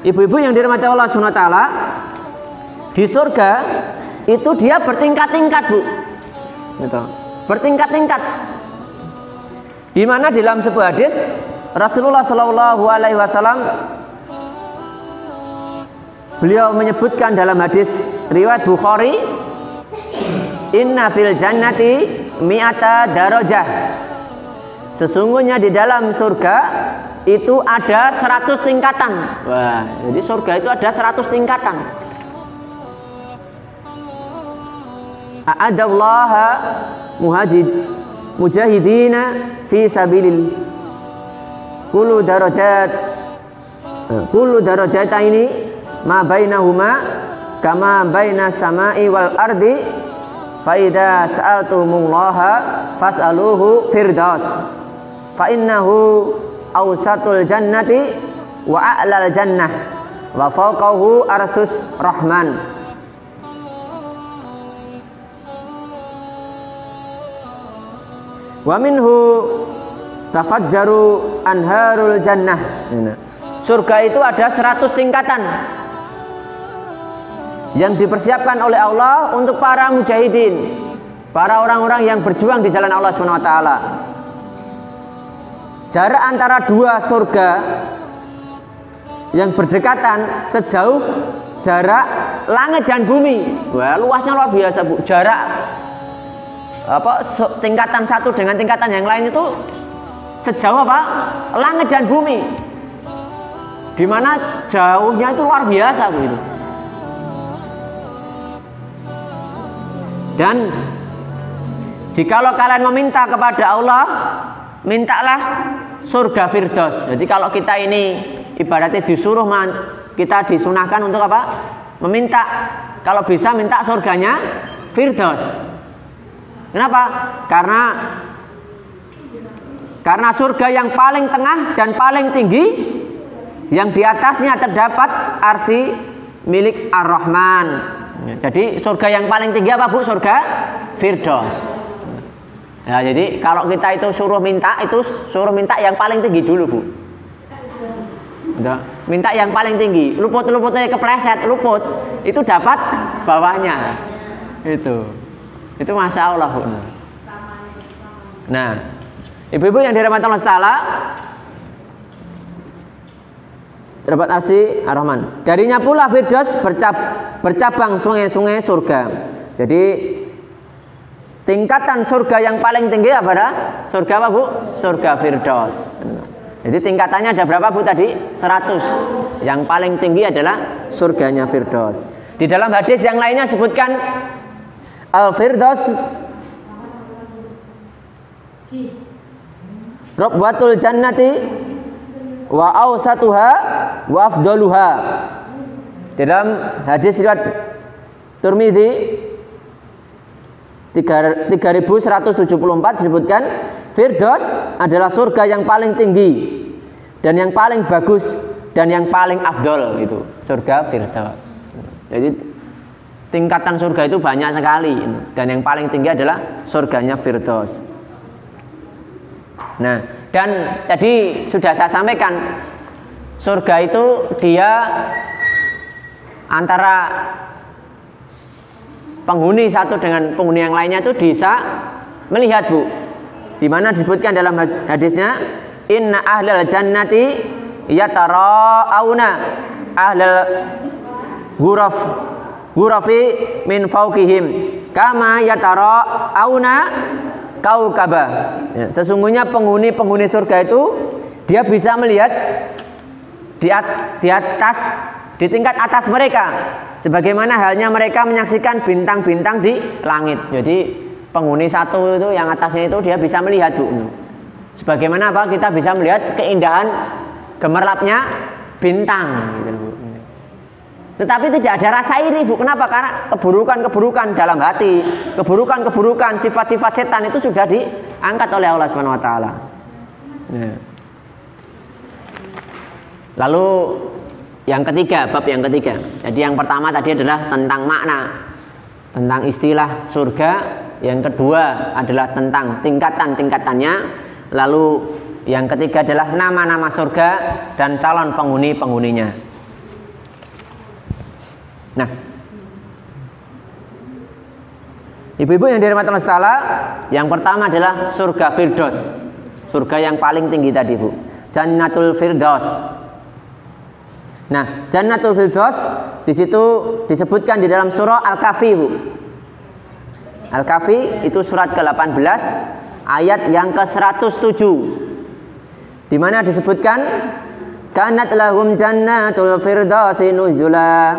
ibu-ibu yang dirahmati Allah Subhanahu wa taala, di surga itu dia bertingkat-tingkat, Bu. Gitu. Bertingkat-tingkat. Di mana di dalam sebuah hadis Rasulullah Shallallahu alaihi wasallam beliau menyebutkan dalam hadis riwayat Bukhari, inna fil jannati mi'ata darajah. Sesungguhnya di dalam surga itu ada 100 tingkatan. Wah, jadi surga itu ada 100 tingkatan. A'adallaha mujahidina fi sabilil kullu darajataini ma bainahuma kama baina samai wal ardi fa idza sa'altumullaha fas'aluhu firdaus fa innahu awsatul jannati wa a'lal jannah wa fawqahu arsus rahman. Wa minhu tafajjaru anharul jannah. Surga itu ada 100 tingkatan yang dipersiapkan oleh Allah untuk para mujahidin, para orang-orang yang berjuang di jalan Allah Subhanahu wa taala. Jarak antara dua surga yang berdekatan sejauh jarak langit dan bumi. Wah, luasnya luar biasa, Bu. Jarak tingkatan satu dengan tingkatan yang lain itu sejauh langit dan bumi, di mana jauhnya itu luar biasa, Bu, itu. Dan jikalau kalian meminta kepada Allah, mintalah surga Firdaus. Jadi kalau kita ini ibaratnya disuruh, kita disunahkan untuk meminta, kalau bisa minta surganya Firdaus. Kenapa? Karena surga yang paling tengah dan paling tinggi, yang di atasnya terdapat arsy milik Ar-Rahman. Jadi surga yang paling tinggi apa, Bu? Surga Firdaus. Ya, jadi kalau kita itu suruh minta yang paling tinggi dulu, Bu. Minta yang paling tinggi. Luput-luputnya kepleset, luput, itu dapat bawahnya. Itu Masya Allah, Bu. Nah, ibu-ibu yang dirahmati Allah Ta'ala, terdapat arsy Ar-Rahman. Darinya pula Firdaus bercabang sungai-sungai surga. Jadi tingkatan surga yang paling tinggi apa? Surga apa, Bu? Surga Firdaus. Jadi tingkatannya ada berapa, Bu, tadi? 100. Yang paling tinggi adalah surganya Firdaus. Di dalam hadis yang lainnya sebutkan Al-Firdaus Rabwatul jannati wa awsatuha wa afdaluha. Dalam hadis riwayat Tirmidzi 3174 disebutkan Firdaus adalah surga yang paling tinggi dan yang paling bagus dan yang paling afdol, itu surga Firdaus. Jadi tingkatan surga itu banyak sekali, dan yang paling tinggi adalah surganya Firdaus. Nah, dan tadi sudah saya sampaikan, surga itu dia antara penghuni satu dengan penghuni yang lainnya itu bisa melihat, Bu. Di mana disebutkan dalam hadisnya, inna ahlal jannati yatara'auna ahlal ghurafi min fawqihim kama yatara'auna kaukaba. Ya, sesungguhnya penghuni surga itu dia bisa melihat di atas, di tingkat atas mereka, sebagaimana halnya mereka menyaksikan bintang-bintang di langit. Jadi penghuni satu itu yang atasnya itu dia bisa melihat, Bu. Sebagaimana apa? Kita bisa melihat keindahan gemerlapnya bintang, gitu, Bu. Tetapi tidak ada rasa iri, Bu. Kenapa? Karena keburukan-keburukan dalam hati, keburukan-keburukan, sifat-sifat setan itu sudah diangkat oleh Allah Subhanahu wa taala. Nah. Lalu yang ketiga, bab yang ketiga. Jadi yang pertama tadi adalah tentang makna, tentang istilah surga. Yang kedua adalah tentang tingkatan-tingkatannya. Lalu yang ketiga adalah nama-nama surga dan calon penghuni-penghuninya. Nah, ibu-ibu yang dirahmati Allah Ta'ala, yang pertama adalah surga Firdaus. Surga yang paling tinggi tadi, Bu. Jannatul Firdaus. Nah, Jannatul Firdaus di situ disebutkan di dalam surah Al-Kahfi, Bu. Al-Kahfi itu surat ke-18 ayat yang ke-107. Di mana disebutkan kanat lahum jannatul firdausi nuzula.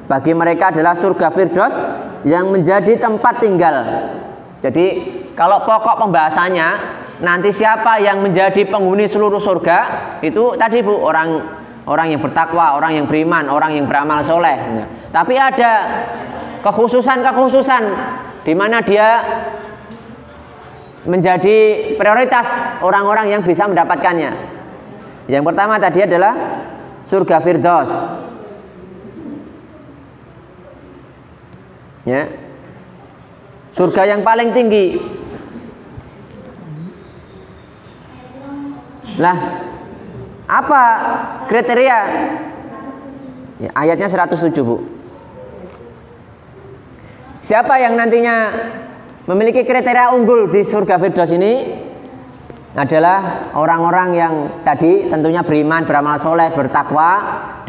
Bagi mereka adalah surga Firdaus yang menjadi tempat tinggal. Jadi kalau pokok pembahasannya nanti siapa yang menjadi penghuni seluruh surga itu tadi, Bu, orang yang bertakwa, orang yang beriman, orang yang beramal soleh. Tapi ada kekhususan di mana dia menjadi prioritas orang-orang yang bisa mendapatkannya. Yang pertama tadi adalah surga Firdaus. Ya. Surga yang paling tinggi. Lah, apa kriteria? Ya, ayatnya 107, Bu. Siapa yang nantinya memiliki kriteria unggul di surga Firdaus ini adalah orang-orang yang tadi tentunya beriman, beramal soleh, bertakwa,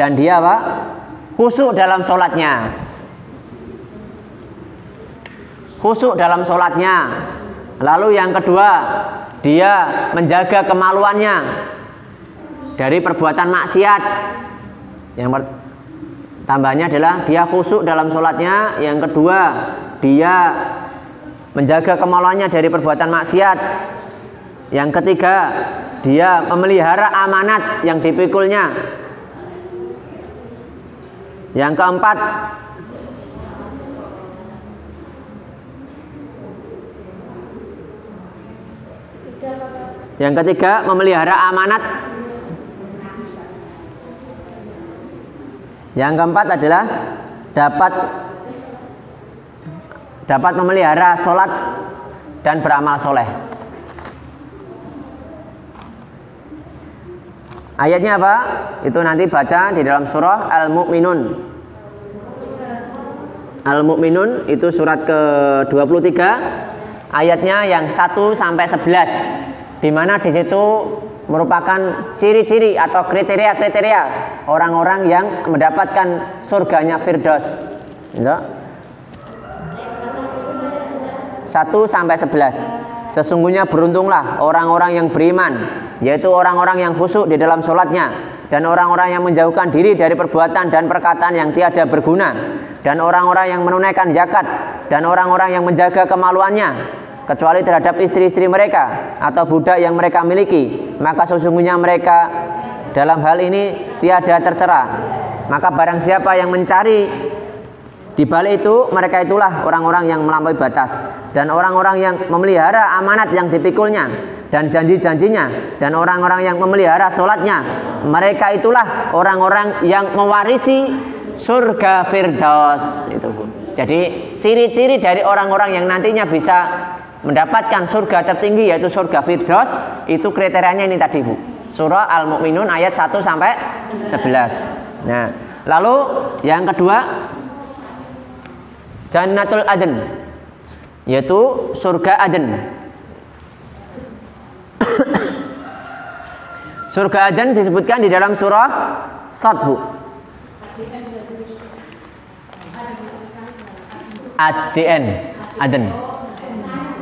dan dia apa? Khusyuk dalam sholatnya. Khusyuk dalam sholatnya. Lalu yang kedua, dia menjaga kemaluannya dari perbuatan maksiat. Yang tambahnya adalah dia khusyuk dalam sholatnya. Yang kedua, dia menjaga kemaluannya dari perbuatan maksiat. Yang ketiga, dia memelihara amanat yang dipikulnya. Yang keempat, memelihara amanat. Yang keempat adalah dapat memelihara sholat dan beramal soleh. Ayatnya apa? Itu nanti baca di dalam surah Al-Mu'minun. Al-Mu'minun itu surat ke-23, ayatnya yang 1 sampai 11. Di mana di situ merupakan ciri-ciri atau kriteria-kriteria orang-orang yang mendapatkan surganya Firdaus. 1 sampai 11. Sesungguhnya beruntunglah orang-orang yang beriman, yaitu orang-orang yang khusyuk di dalam sholatnya, dan orang-orang yang menjauhkan diri dari perbuatan dan perkataan yang tiada berguna, dan orang-orang yang menunaikan zakat, dan orang-orang yang menjaga kemaluannya, kecuali terhadap istri-istri mereka atau budak yang mereka miliki, maka sesungguhnya mereka dalam hal ini tiada tercela. Maka barang siapa yang mencari di balik itu, mereka itulah orang-orang yang melampaui batas, dan orang-orang yang memelihara amanat yang dipikulnya dan janji-janjinya, dan orang-orang yang memelihara sholatnya, mereka itulah orang-orang yang mewarisi surga Firdaus. Itu, Bu. Jadi ciri-ciri dari orang-orang yang nantinya bisa mendapatkan surga tertinggi, yaitu surga Firdaus, itu kriterianya ini tadi, Bu. Surah Al-Mu'minun ayat 1 sampai 11. Nah, lalu yang kedua, Jannatul Aden, yaitu surga Aden. Surga Aden disebutkan di dalam surah Sad, Bu. ADN, Aden.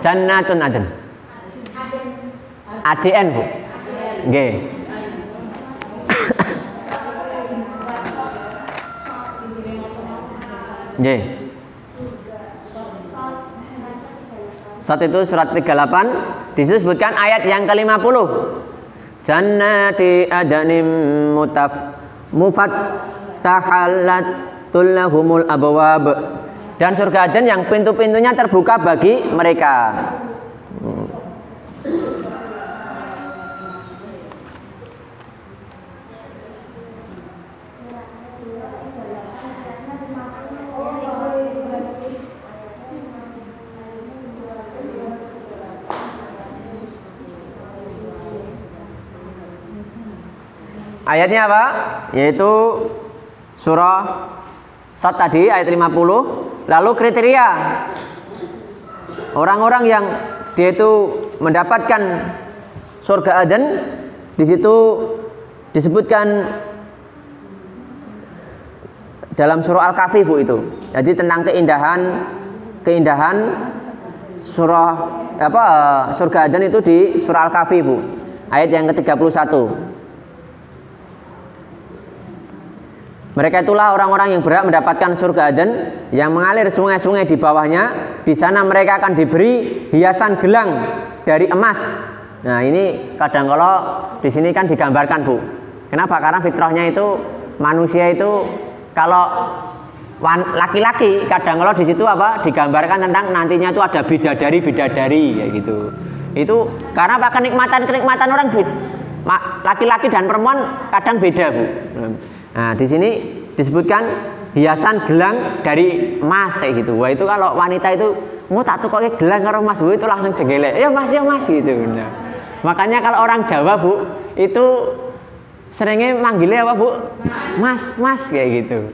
Jannatun Aden. ADN, Bu. Nggih. Nggih. Saat itu surat 38 disebutkan ayat yang ke-50. Jannati adnim mufattahallatul lahumul abwab. Dan surga Aden yang pintu-pintunya terbuka bagi mereka. Ayatnya apa? Yaitu surah Sad tadi ayat 50. Lalu kriteria orang-orang yang dia itu mendapatkan surga Aden, di situ disebutkan dalam surah Al-Kahfi Bu itu. Jadi tentang keindahan surga Aden itu di surah Al-Kahfi Bu. Ayat yang ke-31. Mereka itulah orang-orang yang berhak mendapatkan surga Aden yang mengalir sungai-sungai di bawahnya. Di sana mereka akan diberi hiasan gelang dari emas. Nah, ini kadang kalau di sini kan digambarkan Bu. Kenapa? Karena fitrahnya itu manusia itu kalau laki-laki kadang kalau di situ digambarkan tentang nantinya itu ada bidadari kayak gitu. Itu karena kenikmatan orang laki-laki dan perempuan kadang beda Bu. Nah, di sini disebutkan hiasan gelang dari emas kayak gitu. Wah, itu kalau wanita itu mau tak tukoknya gelang karo emas Bu, itu langsung jegelek. Ya Mas gitu. Nah, makanya kalau orang Jawa Bu, itu seringnya manggilnya apa Bu? Mas kayak gitu.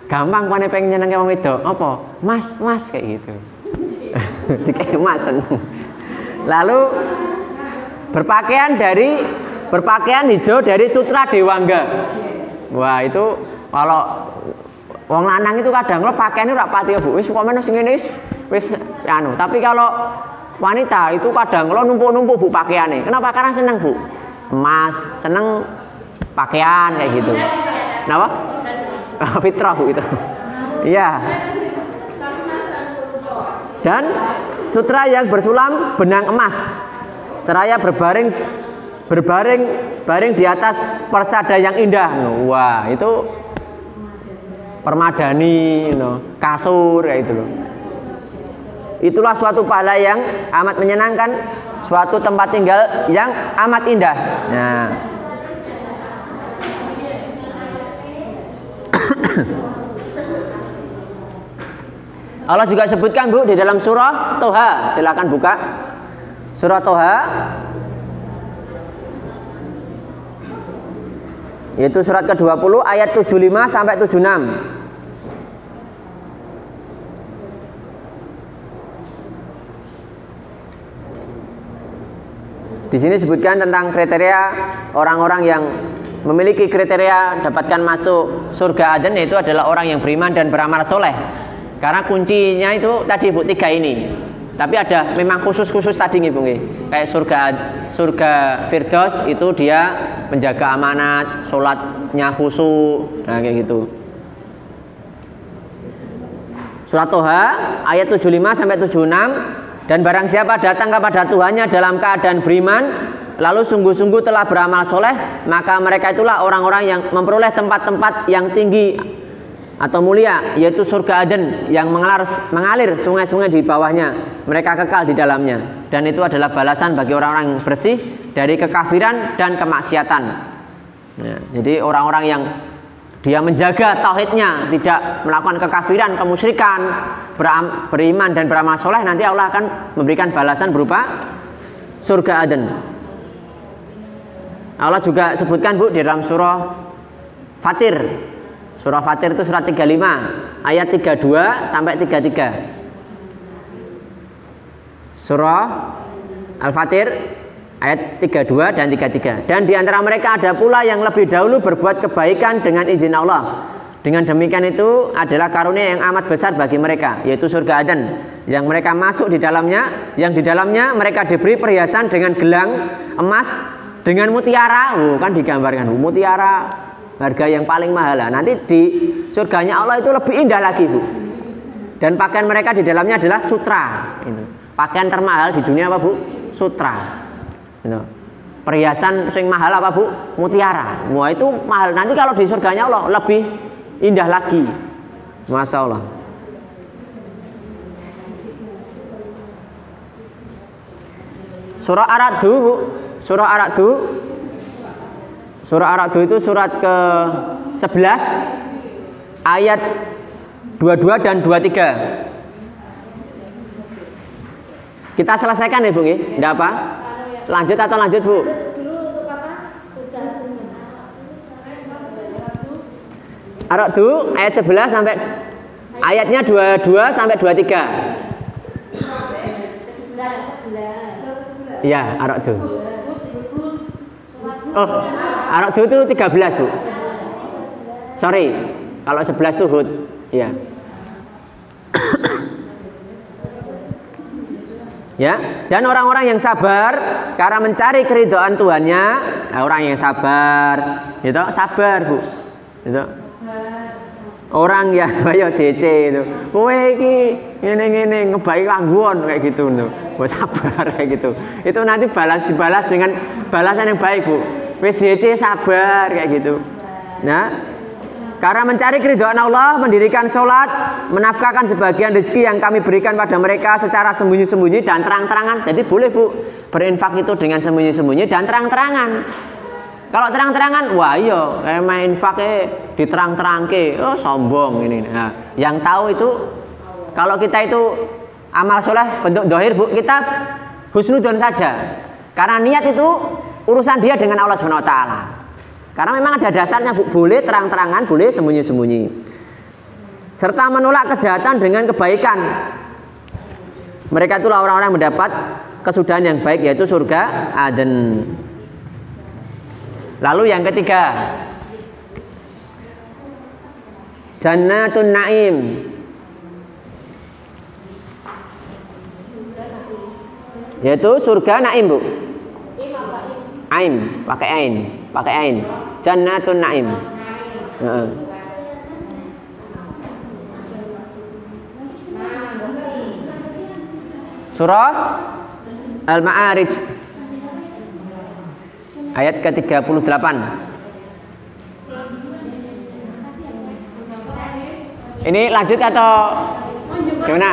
Gampang pane pengen nyenengke wong wedok. Apa? Mas kayak gitu. Dikek Mas seneng. Lalu berpakaian hijau dari sutra dewangga. Wah, itu kalau wong lanang itu kadang lo pakaiannya ora pati Bu. Wis kok men sing ngene wis anu. Tapi kalau wanita itu kadang lo numpuk-numpuk Bu pakaiannya. Kenapa? Karena seneng Bu. Emas, seneng pakaian kayak gitu. Kenapa? Fitrah Bu itu. Iya. Dan sutra yang bersulam benang emas seraya berbaring di atas persada yang indah. Wah, itu permadani, kasur kayak itu loh. Itulah suatu pahala yang amat menyenangkan, suatu tempat tinggal yang amat indah. Nah, Allah juga sebutkan Bu di dalam surah Toha. Silakan buka surah Toha, yaitu surat ke-20 ayat 75 sampai 76. Di sini disebutkan tentang kriteria orang-orang yang memiliki kriteria dapatkan masuk surga Aden, yaitu adalah orang yang beriman dan beramal soleh. Karena kuncinya itu tadi Bu 3 ini. Tapi ada memang khusus tadi nih Bu. Kayak surga Firdaus itu dia menjaga amanat, sholatnya khusyuk, nah kayak gitu. Surat Toha ayat 75 sampai 76. Dan barang siapa datang kepada Tuhannya dalam keadaan beriman, lalu sungguh-sungguh telah beramal soleh, maka mereka itulah orang-orang yang memperoleh tempat-tempat yang tinggi atau mulia, yaitu surga Aden yang mengalir sungai-sungai di bawahnya. Mereka kekal di dalamnya. Dan itu adalah balasan bagi orang-orang yang bersih dari kekafiran dan kemaksiatan. Nah, jadi orang-orang yang dia menjaga tauhidnya, tidak melakukan kekafiran, kemusyrikan, beriman dan beramal soleh, nanti Allah akan memberikan balasan berupa surga Aden. Allah juga sebutkan Bu di dalam surah Fatir. Surah Fatir itu surat 35 ayat 32 sampai 33. Surah Al-Fatir ayat 32 dan 33. Dan di antara mereka ada pula yang lebih dahulu berbuat kebaikan dengan izin Allah. Dengan demikian itu adalah karunia yang amat besar bagi mereka, yaitu surga Aden yang mereka masuk di dalamnya, yang di dalamnya mereka diberi perhiasan dengan gelang emas dengan mutiara. Kan digambarkan mutiara harga yang paling mahal. Nanti di surganya Allah itu lebih indah lagi Bu. Dan pakaian mereka di dalamnya adalah sutra. Pakaian termahal di dunia apa Bu? Sutra. Perhiasan yang mahal apa Bu? Mutiara. Wah, itu mahal. Nanti kalau di surganya Allah lebih indah lagi. Masya Allah. Surah Ar-Ra'du, surah Ar-Ra'du. Surah Ar-Ra'du itu surat ke-11 ayat 22 dan 23. Kita selesaikan ya Bu, enggak apa? Lanjut atau lanjut Bu? Ar-Ra'du ayat 11 sampai Ayatnya 22 sampai 23. Iya, Ar-Ra'd. Oh, Ar-Ra'd itu 13, Bu. Sorry, kalau 11 itu Hud. Iya. Ya, dan orang-orang yang sabar karena mencari keridhaan Tuhannya, orang yang sabar, gitu, sabar, Bu. Gitu. Orang yang ayo DC itu, kowe iki ngene-ngene ngebai kangguan kayak gitu tuh. Wah, sabar kayak gitu. Itu nanti dibalas dengan balasan yang baik, Bu. Wis DC sabar kayak gitu. Nah, karena mencari keridhaan Allah, mendirikan sholat, menafkahkan sebagian rezeki yang kami berikan pada mereka secara sembunyi-sembunyi dan terang-terangan. Jadi boleh, Bu, berinfak itu dengan sembunyi-sembunyi dan terang-terangan. Kalau terang-terangan, wah iya, main infaknya diterang-terangke, oh sombong ini. Nah, yang tahu itu, kalau kita itu amal soleh bentuk dohir, Bu, kita husnudon saja. Karena niat itu urusan dia dengan Allah Subhanahu Wa Taala. Karena memang ada dasarnya, Bu, boleh terang-terangan, boleh sembunyi-sembunyi. Serta menolak kejahatan dengan kebaikan. Mereka itulah orang-orang yang mendapat kesudahan yang baik, yaitu surga Aden. Lalu yang ketiga, Jannatun Naim. Yaitu surga Naim, Bu. Ain, pakai ain. Jannatun Naim. Surah Al-Ma'arij ayat ke-38. Ini lanjut atau gimana?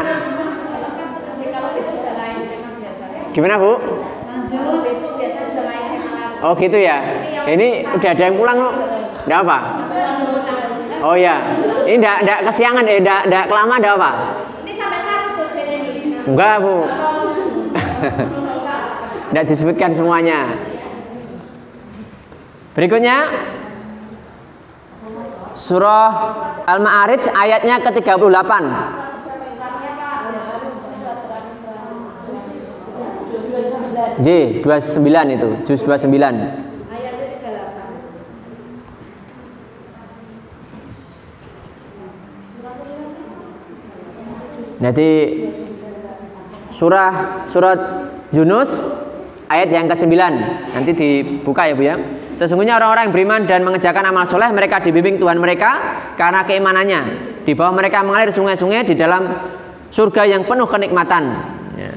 Gimana, Bu? Oh gitu ya. Ini udah ada yang pulang loh. Enggak apa? Oh ya. Ini enggak kesiangan ya, enggak kelamaan, enggak apa? Ini sampai 100 surveinya ini. Enggak, Bu. Enggak disebutkan semuanya. Berikutnya surah Al-Ma'arij ayatnya ke-38. J 29 itu, juz 29. Nanti surat Yunus ayat yang ke-9 nanti dibuka ya, Bu ya. Sesungguhnya orang-orang yang beriman dan mengerjakan amal soleh, mereka dibimbing Tuhan mereka karena keimanannya. Di bawah mereka mengalir sungai-sungai di dalam surga yang penuh kenikmatan. Ya.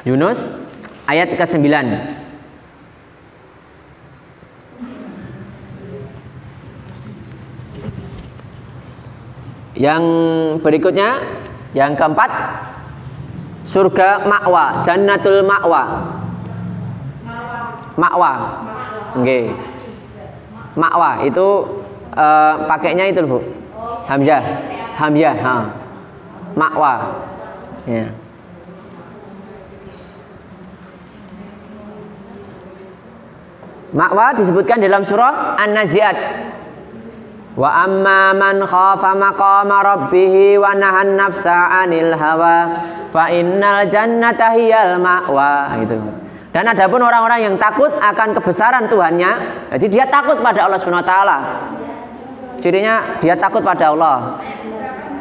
Yunus ayat ke-9. Yang berikutnya, yang keempat, surga ma'wa, jannatul ma'wa. Ma'wa. Nggih. Ma'wa itu pakainya itu, Bu. Hamzah, ha. Ma'wa. Ya. Ma'wa disebutkan dalam surah An-Nazi'at. Wa amma man khafa maqama rabbih wa nahan nafsa 'anil hawa fa innal jannata hiyal ma'wa. Itu. Dan adapun orang-orang yang takut akan kebesaran Tuhannya, jadi dia takut pada Allah Subhanahu wa taala. Cirinya dia takut pada Allah.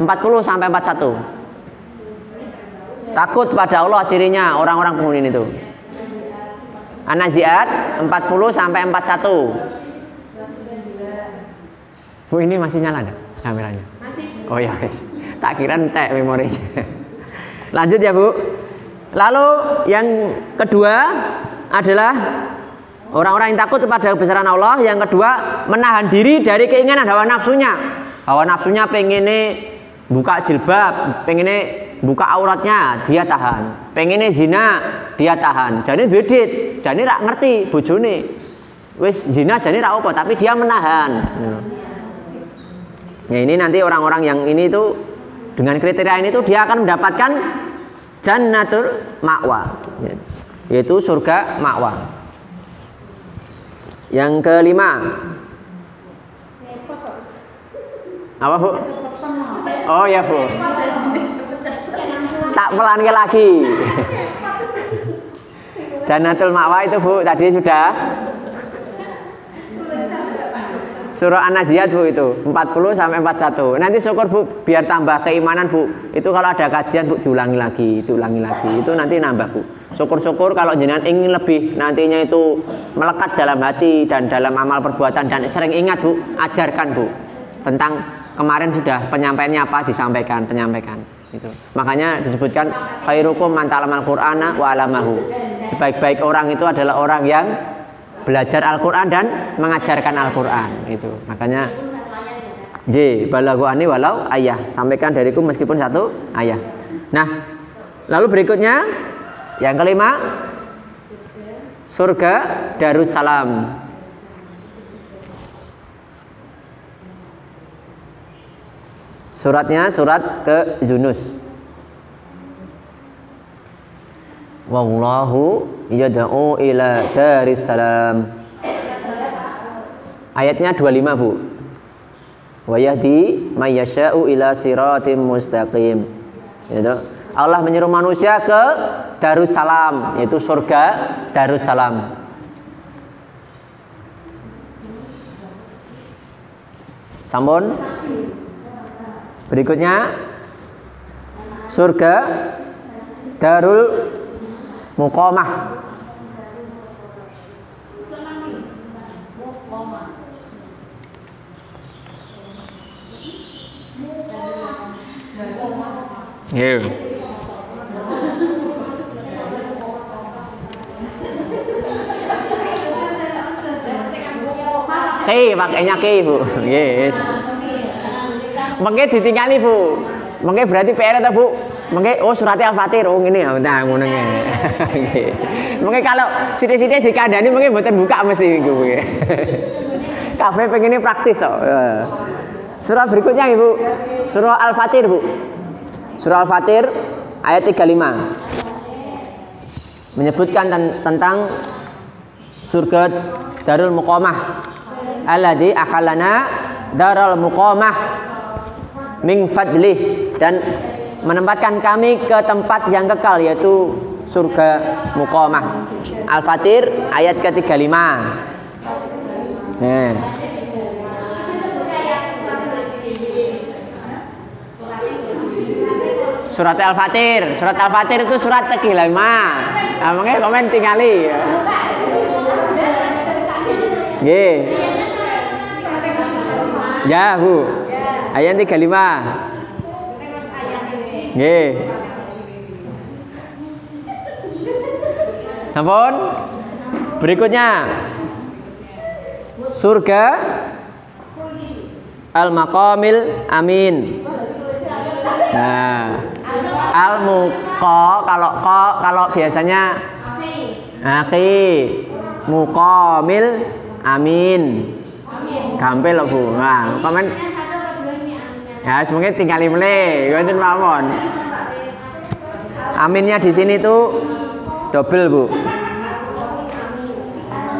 40 sampai 41. Takut pada Allah cirinya orang-orang penghuni itu. An-Nazi'at 40 sampai 41. Bu, ini masih nyala enggak kameranya? Masih. Oh ya, guys. Tak kira entek memorinya. Lanjut ya, Bu. Lalu yang kedua adalah orang-orang yang takut kepada kebesaran Allah. Yang kedua, menahan diri dari keinginan hawa nafsunya. Hawa nafsunya pengennya buka jilbab, pengennya buka auratnya, dia tahan. Pengennya zina, dia tahan. Jadi bedit, jadi rak ngerti bojone. Wis zina jadi rak apa, tapi dia menahan. Ya, ini nanti orang-orang yang ini tuh dengan kriteria ini tuh dia akan mendapatkan Jannatul Ma'wa, yaitu surga Ma'wa. Yang kelima, Apa Bu? Oh ya Bu. Tak pelanke lagi. Jannatul Ma'wa itu Bu tadi sudah. Surah An-Naziat Bu itu 40 sampai 41. Nanti syukur Bu biar tambah keimanan Bu. Itu kalau ada kajian Bu diulangi lagi, diulangi lagi. Itu nanti nambah Bu. Syukur-syukur kalau jenengan ingin lebih nantinya itu melekat dalam hati dan dalam amal perbuatan dan sering ingat Bu, ajarkan Bu. Tentang kemarin sudah penyampaiannya apa disampaikan, penyampaikan. Itu. Makanya disebutkan khairukum man ta'allamal Qur'ana wa 'allamahu. Sebaik-baik orang itu adalah orang yang belajar Al-Quran dan mengajarkan Al-Quran itu. Makanya balaghu anni walau ayah, sampaikan dariku meskipun satu ayah. Nah, lalu berikutnya yang kelima, surga Darussalam. Suratnya surat ke Yunus. Wallahu yad'u ila Darussalam. Ayatnya 25 Bu. Wa yahdi may yasha'u ila siratim mustaqim. Gitu. Allah menyeru manusia ke Darussalam, yaitu surga Darussalam. Sampun. Berikutnya surga Darul Muqamah. Yeah. Pakainya Bu. Yes. Mengke ditinggali Bu. Mengke berarti PR ta Bu? Mengke surat Al-Fatir ngene ya. Nah ngono nggih. Mengke kalau sithik-sithik dikandani mengke mboten buka mesti iku mengke. Kabeh pengine praktis kok. Surah berikutnya Ibu. Surah Al-Fatir Bu. Surah Al-Fatir ayat 35. Menyebutkan tentang surga Darul Muqamah. Alladzi akhallana Darul Muqamah min fadlih, dan menempatkan kami ke tempat yang kekal yaitu surga Muqamah. Al-Fatir ayat ke-35. Surat Al-Fatir itu surat ke-35. Nah, makanya komen tingali. Nggih. Ya, Bu. Ayat 35. Nggih. Sampun. Berikutnya surga Al-Maqamil Amin. Nah, kalau biasanya Muqamil Amin. Gampil loh Bu. Nah, komen. Ya, semoga tinggali mele, ngoten mawon. Aminnya di sini tuh double Bu.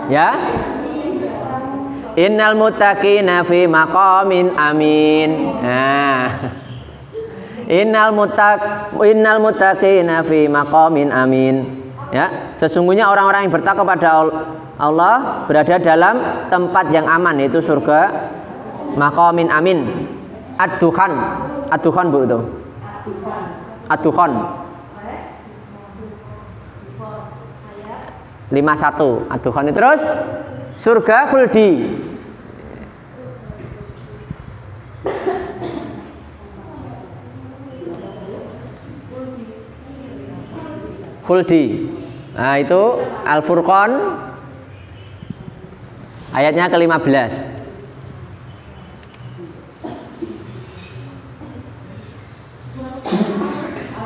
Ya. Innal muttaqina fi maqamin amin. Nah. Innal muttaqina fi maqamin amin. Ya, sesungguhnya orang-orang yang bertakwa kepada Allah berada dalam tempat yang aman, yaitu surga maqamin amin. Ad-Dukhan Bu itu. Ad-Dukhan 51. Ad-Dukhan itu terus surga khuldi. Khuldi. Nah, itu Al-Furqan ayatnya ke-15.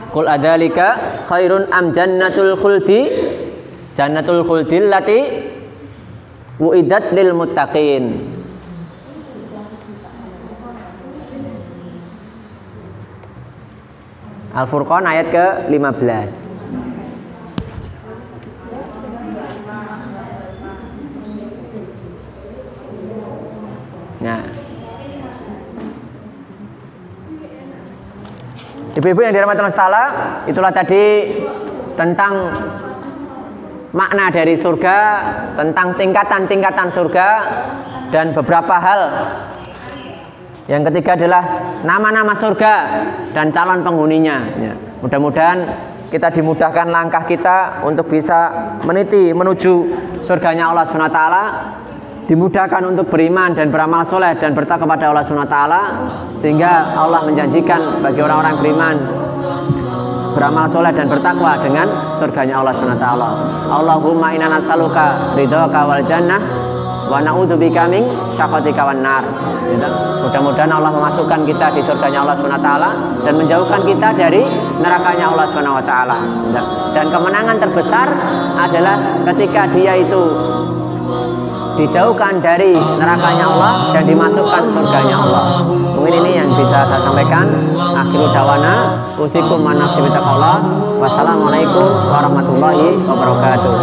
Qul adzalika khairun am jannatul khuldi? Jannatul khuldi allati wu'idat lil muttaqin. Al-Furqan ayat ke-15. Nah. Ibu-ibu yang dirahmati Allah Ta'ala, itulah tadi tentang makna dari surga, tentang tingkatan-tingkatan surga, dan beberapa hal. Yang ketiga adalah nama-nama surga dan calon penghuninya. Ya. Mudah-mudahan kita dimudahkan langkah kita untuk bisa meniti menuju surganya Allah SWT, dimudahkan untuk beriman dan beramal soleh dan bertakwa kepada Allah SWT, sehingga Allah menjanjikan bagi orang-orang beriman, beramal soleh dan bertakwa dengan surganya Allah SWT. Allahumma inna nas'aluka ridhaka wal jannah wa na'udzubika min syaqatika wan nar. Mudah-mudahan Allah memasukkan kita di surganya Allah SWT dan menjauhkan kita dari nerakanya Allah SWT. Dan kemenangan terbesar adalah ketika dia itu dijauhkan dari nerakanya Allah dan dimasukkan surganya Allah. Mungkin ini yang bisa saya sampaikan. Akhiru dawana usikum man nafsi bitaqallah. Wassalamualaikum warahmatullahi wabarakatuh.